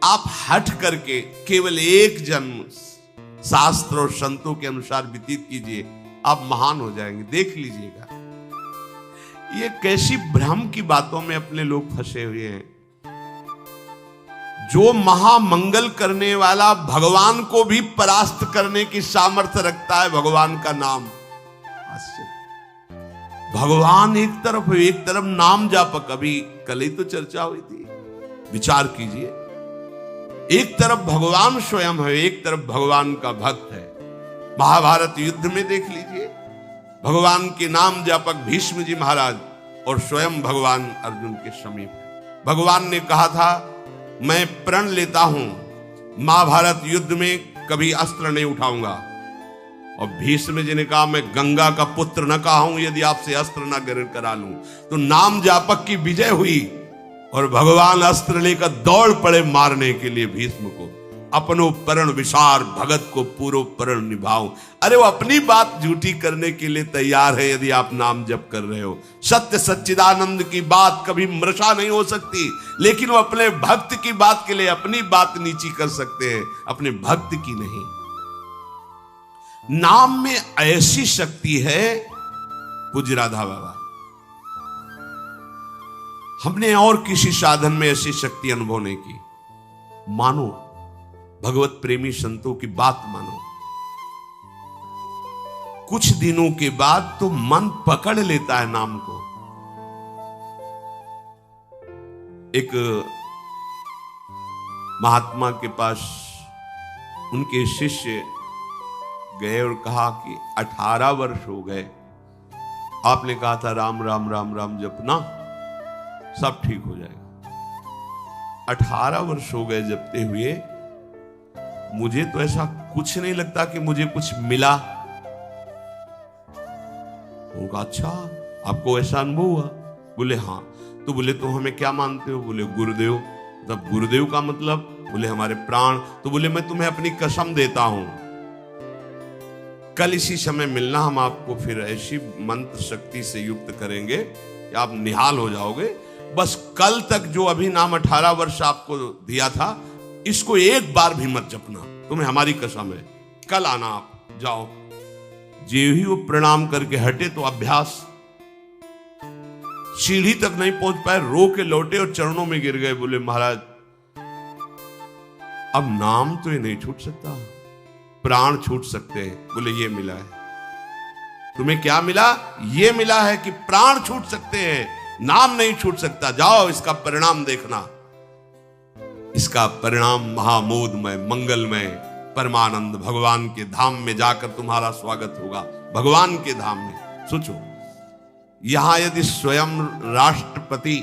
आप हट करके केवल एक जन्म शास्त्र और संतों के अनुसार व्यतीत कीजिए, आप महान हो जाएंगे। देख लीजिएगा, ये कैसी भ्रम की बातों में अपने लोग फंसे हुए हैं। जो महामंगल करने वाला भगवान को भी परास्त करने की सामर्थ्य रखता है, भगवान का नाम। भगवान एक तरफ नाम जापक, अभी कल ही तो चर्चा हुई थी, विचार कीजिए। एक तरफ भगवान स्वयं है, एक तरफ भगवान का भक्त है। महाभारत युद्ध में देख लीजिए, भगवान के नाम जापक भीष्म जी महाराज और स्वयं भगवान अर्जुन के समीप। भगवान ने कहा था मैं प्रण लेता हूं, महाभारत युद्ध में कभी अस्त्र नहीं उठाऊंगा। और भीष्म जी ने कहा मैं गंगा का पुत्र न कहा हूं यदि आपसे अस्त्र न ग्रहण करा लूं। तो नाम जापक की विजय हुई और भगवान अस्त्र लेकर दौड़ पड़े मारने के लिए भीष्म को। अपनो प्रण विसार भगत को पूरो प्रण निभाओ। अरे वो अपनी बात झूठी करने के लिए तैयार है यदि आप नाम जप कर रहे हो। सत्य सच्चिदानंद की बात कभी मृषा नहीं हो सकती, लेकिन वो अपने भक्त की बात के लिए अपनी बात नीची कर सकते हैं, अपने भक्त की नहीं। नाम में ऐसी शक्ति है, पूज्य राधा बाबा, हमने और किसी साधन में ऐसी शक्ति अनुभव नहीं की। मानो, भगवत प्रेमी संतों की बात मानो, कुछ दिनों के बाद तो मन पकड़ लेता है नाम को। एक महात्मा के पास उनके शिष्य गए और कहा कि 18 वर्ष हो गए, आपने कहा था राम राम राम राम जपना सब ठीक हो जाएगा। 18 वर्ष हो गए जपते हुए, मुझे तो ऐसा कुछ नहीं लगता कि मुझे कुछ मिला। उनका अच्छा, आपको ऐसा अनुभव हुआ? बोले हाँ। तो बोले तो हमें क्या मानते हो? बोले गुरुदेव। तब गुरुदेव का मतलब? बोले हमारे प्राण। तो बोले मैं तुम्हें अपनी कसम देता हूं, कल इसी समय मिलना, हम आपको फिर ऐसी मंत्र शक्ति से युक्त करेंगे कि आप निहाल हो जाओगे। बस कल तक जो अभी नाम 18 वर्ष आपको दिया था, इसको एक बार भी मत जपना, तुम्हें हमारी कसम है। कल आना, आप जाओ। जे ही वो प्रणाम करके हटे तो अभ्यास, सीढ़ी तक नहीं पहुंच पाए, रो के लौटे और चरणों में गिर गए। बोले महाराज अब नाम तो ये नहीं छूट सकता, प्राण छूट सकते हैं। बोले ये मिला है। तुम्हें क्या मिला? ये मिला है कि प्राण छूट सकते हैं, नाम नहीं छूट सकता। जाओ, इसका परिणाम देखना। इसका परिणाम महामोदमय, मंगलमय, परमानंद भगवान के धाम में जाकर तुम्हारा स्वागत होगा। भगवान के धाम में सोचो, यहां यदि स्वयं राष्ट्रपति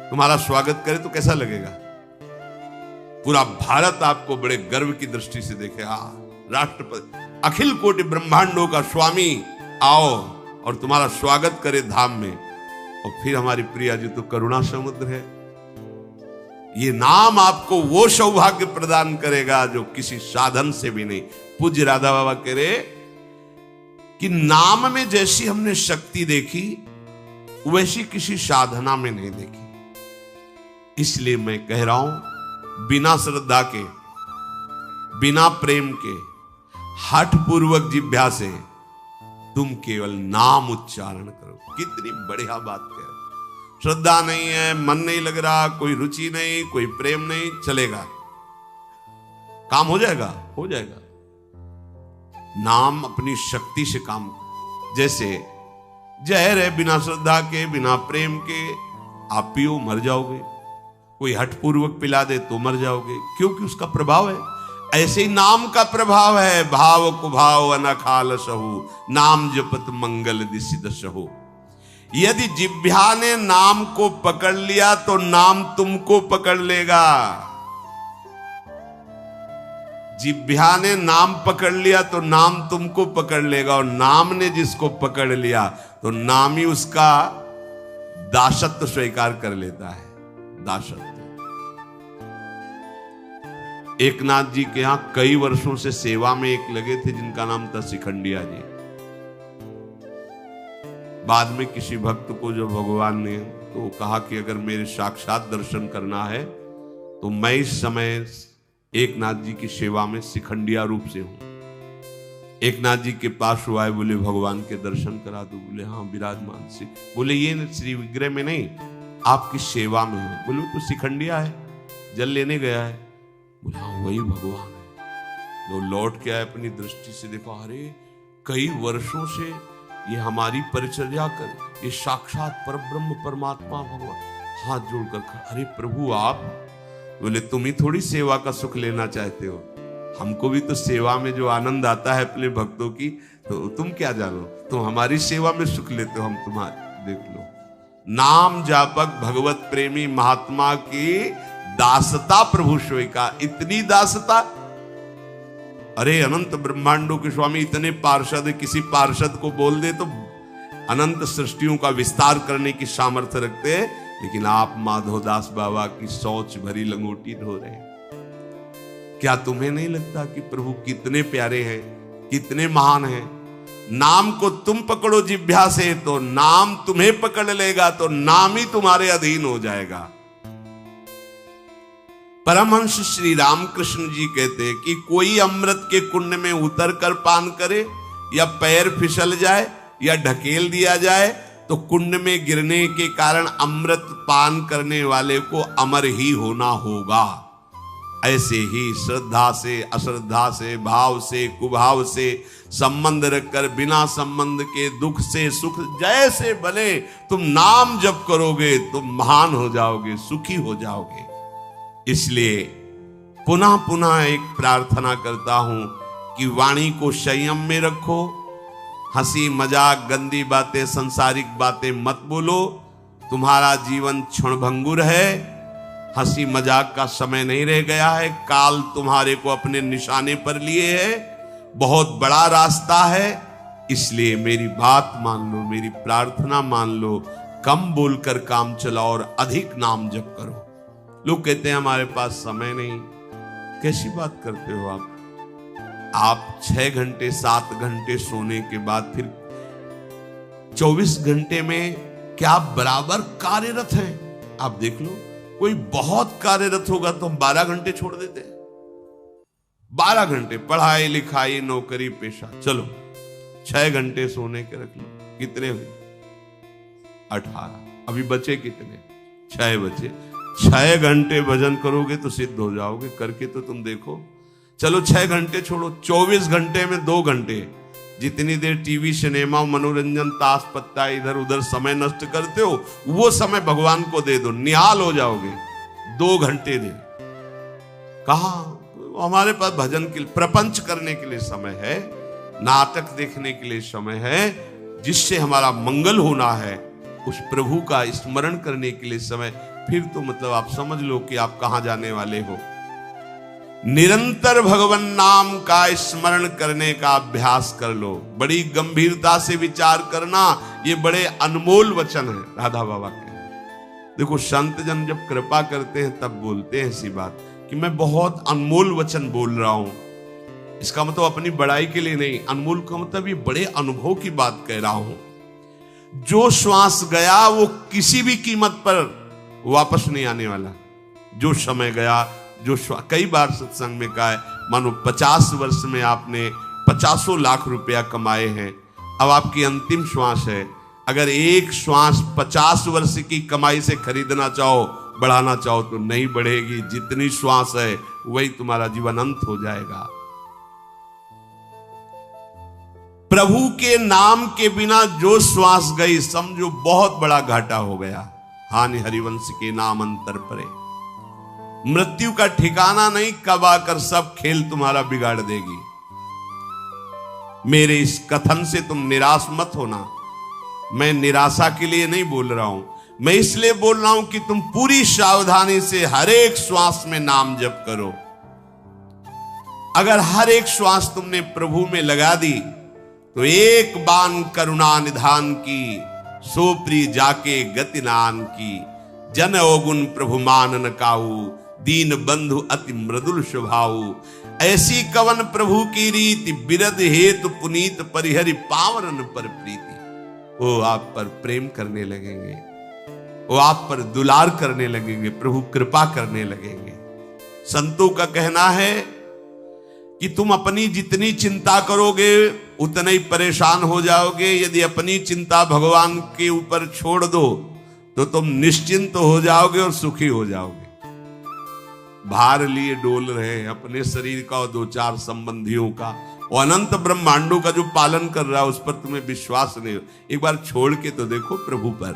तुम्हारा स्वागत करे तो कैसा लगेगा? पूरा भारत आपको बड़े गर्व की दृष्टि से देखे। राष्ट्रपति, अखिल कोटि ब्रह्मांडों का स्वामी आओ और तुम्हारा स्वागत करे धाम में। और फिर हमारी प्रिया जी तो करुणा समुद्र है। ये नाम आपको वो सौभाग्य प्रदान करेगा जो किसी साधन से भी नहीं। पूज्य राधा बाबा कह रहे कि नाम में जैसी हमने शक्ति देखी, वैसी किसी साधना में नहीं देखी। इसलिए मैं कह रहा हूं, बिना श्रद्धा के, बिना प्रेम के, हठ पूर्वक जिह्वा से तुम केवल नाम उच्चारण करो। कितनी बढ़िया बात कह रहे। श्रद्धा नहीं है, मन नहीं लग रहा, कोई रुचि नहीं, कोई प्रेम नहीं, चलेगा, काम हो जाएगा, हो जाएगा। नाम अपनी शक्ति से काम, जैसे जहर है, बिना श्रद्धा के, बिना प्रेम के आप पियो मर जाओगे। कोई हठपूर्वक पिला दे तो मर जाओगे, क्योंकि उसका प्रभाव है। ऐसे ही नाम का प्रभाव है। भाव कुभाव अनखाल सहु, नाम जपत मंगल दिसिद सहु। यदि जिह्वा ने नाम को पकड़ लिया तो नाम तुमको पकड़ लेगा। जिह्वा ने नाम पकड़ लिया तो नाम तुमको पकड़ लेगा, और नाम ने जिसको पकड़ लिया तो नाम ही उसका दासत्व स्वीकार कर लेता है। दासत्व। एकनाथ जी के यहां कई वर्षों से सेवा में एक लगे थे जिनका नाम था शिखंडिया जी। बाद में किसी भक्त को जो भगवान ने तो कहा कि अगर मेरे साक्षात दर्शन करना है तो मैं इस समय एक नाथ जी की सेवा में शिखंडिया रूप से हूं। एक नाथ जी के पास हुआ है, बोले भगवान के दर्शन करा दो। बोले हाँ विराजमान से। बोले ये श्री विग्रह में नहीं, आपकी सेवा में हूं। बोले तो शिखंडिया है, जल लेने गया है। बोले हाँ वही भगवान है। जो लौट के आए अपनी दृष्टि से देखो, अरे कई वर्षों से ये हमारी परिचर्या कर, ये साक्षात परब्रह्म परमात्मा भगवान हाथ जोड़कर खड़ा। अरे प्रभु आप। बोले तुम ही थोड़ी सेवा का सुख लेना चाहते हो, हमको भी तो सेवा में जो आनंद आता है अपने भक्तों की, तो तुम क्या जानो, तुम हमारी सेवा में सुख लेते हो, हम तुम्हारे। देख लो, नाम जापक भगवत प्रेमी महात्मा की दासता प्रभु स्वीका। इतनी दासता, अरे अनंत ब्रह्मांडों के स्वामी इतने पार्षद, किसी पार्षद को बोल दे तो अनंत सृष्टियों का विस्तार करने की सामर्थ्य रखते हैं, लेकिन आप माधवदास बाबा की शौच भरी लंगोटी ढो रहे हैं। क्या तुम्हें नहीं लगता कि प्रभु कितने प्यारे हैं, कितने महान हैं? नाम को तुम पकड़ो जिह्वा से तो नाम तुम्हें पकड़ लेगा, तो नाम ही तुम्हारे अधीन हो जाएगा। परमहंस श्री रामकृष्ण जी कहते हैं कि कोई अमृत के कुंड में उतर कर पान करे, या पैर फिसल जाए या ढकेल दिया जाए, तो कुंड में गिरने के कारण अमृत पान करने वाले को अमर ही होना होगा। ऐसे ही श्रद्धा से, अश्रद्धा से, भाव से, कुभाव से संबंध रखकर बिना संबंध के दुख से सुख जैसे भले तुम नाम जप करोगे तुम महान हो जाओगे, सुखी हो जाओगे। इसलिए पुनः पुनः एक प्रार्थना करता हूं कि वाणी को संयम में रखो, हंसी मजाक गंदी बातें संसारिक बातें मत बोलो। तुम्हारा जीवन क्षणभंगुर है, हंसी मजाक का समय नहीं रह गया है, काल तुम्हारे को अपने निशाने पर लिए है, बहुत बड़ा रास्ता है। इसलिए मेरी बात मान लो, मेरी प्रार्थना मान लो, कम बोलकर काम चलाओ और अधिक नाम जप करो। लोग कहते हैं हमारे पास समय नहीं, कैसी बात करते हो आप? आप 6 घंटे 7 घंटे सोने के बाद फिर 24 घंटे में क्या बराबर कार्यरत हैं? आप देख लो, कोई बहुत कार्यरत होगा तो हम 12 घंटे छोड़ देते हैं। 12 घंटे पढ़ाई लिखाई नौकरी पेशा, चलो 6 घंटे सोने के रख लो, कितने हुए? 18। अभी बचे कितने? 6 बचे। 6 घंटे भजन करोगे तो सिद्ध हो जाओगे, करके तो तुम देखो। चलो 6 घंटे छोड़ो, 24 घंटे में 2 घंटे, जितनी देर टीवी सिनेमा मनोरंजन ताश पत्ता इधर उधर समय नष्ट करते हो, वो समय भगवान को दे दो, निहाल हो जाओगे। 2 घंटे दे। कहा हमारे पास भजन के लिए, प्रपंच करने के लिए समय है, नाटक देखने के लिए समय है, जिससे हमारा मंगल होना है, उस प्रभु का स्मरण करने के लिए समय। फिर तो मतलब आप समझ लो कि आप कहां जाने वाले हो। निरंतर भगवान नाम का स्मरण करने का अभ्यास कर लो, बड़ी गंभीरता से विचार करना। ये बड़े अनमोल वचन है राधा बाबा के। देखो संत जन जब कृपा करते हैं तब बोलते हैं ऐसी बात कि मैं बहुत अनमोल वचन बोल रहा हूं। इसका मतलब अपनी बड़ाई के लिए नहीं, अनमोल का मतलब ये बड़े अनुभव की बात कह रहा हूं। जो श्वास गया वो किसी भी कीमत पर वापस नहीं आने वाला। जो समय गया, जो कई बार सत्संग में कहा है, मानो 50 वर्ष में आपने 50 लाख रुपया कमाए हैं, अब आपकी अंतिम श्वास है। अगर एक श्वास 50 वर्ष की कमाई से खरीदना चाहो, बढ़ाना चाहो तो नहीं बढ़ेगी। जितनी श्वास है वही तुम्हारा जीवन अंत हो जाएगा। प्रभु के नाम के बिना जो श्वास गई समझो बहुत बड़ा घाटा हो गया। हानि हरिवंश के नाम अंतर परे। मृत्यु का ठिकाना नहीं, कब आकर सब खेल तुम्हारा बिगाड़ देगी। मेरे इस कथन से तुम निराश मत होना। मैं निराशा के लिए नहीं बोल रहा हूं, मैं इसलिए बोल रहा हूं कि तुम पूरी सावधानी से हर एक श्वास में नाम जप करो। अगर हर एक श्वास तुमने प्रभु में लगा दी तो एक बान करुणा निधान की, सोप्री जाके गति नान की। जन अवगुण प्रभु मानन काऊ, दीन बंधु अति मृदुल स्वभाव। ऐसी कवन प्रभु की रीति, बिरद हेतु पुनीत परिहरि पावरन पर प्रीति। वो आप पर प्रेम करने लगेंगे, वो आप पर दुलार करने लगेंगे, प्रभु कृपा करने लगेंगे। संतों का कहना है कि तुम अपनी जितनी चिंता करोगे उतने ही परेशान हो जाओगे। यदि अपनी चिंता भगवान के ऊपर छोड़ दो तो तुम निश्चिंत हो जाओगे और सुखी हो जाओगे। भार लिए डोल रहे हैं अपने शरीर का और दो चार संबंधियों का, और अनंत ब्रह्मांडों का जो पालन कर रहा है उस पर तुम्हें विश्वास नहीं हो। एक बार छोड़ के तो देखो प्रभु पर।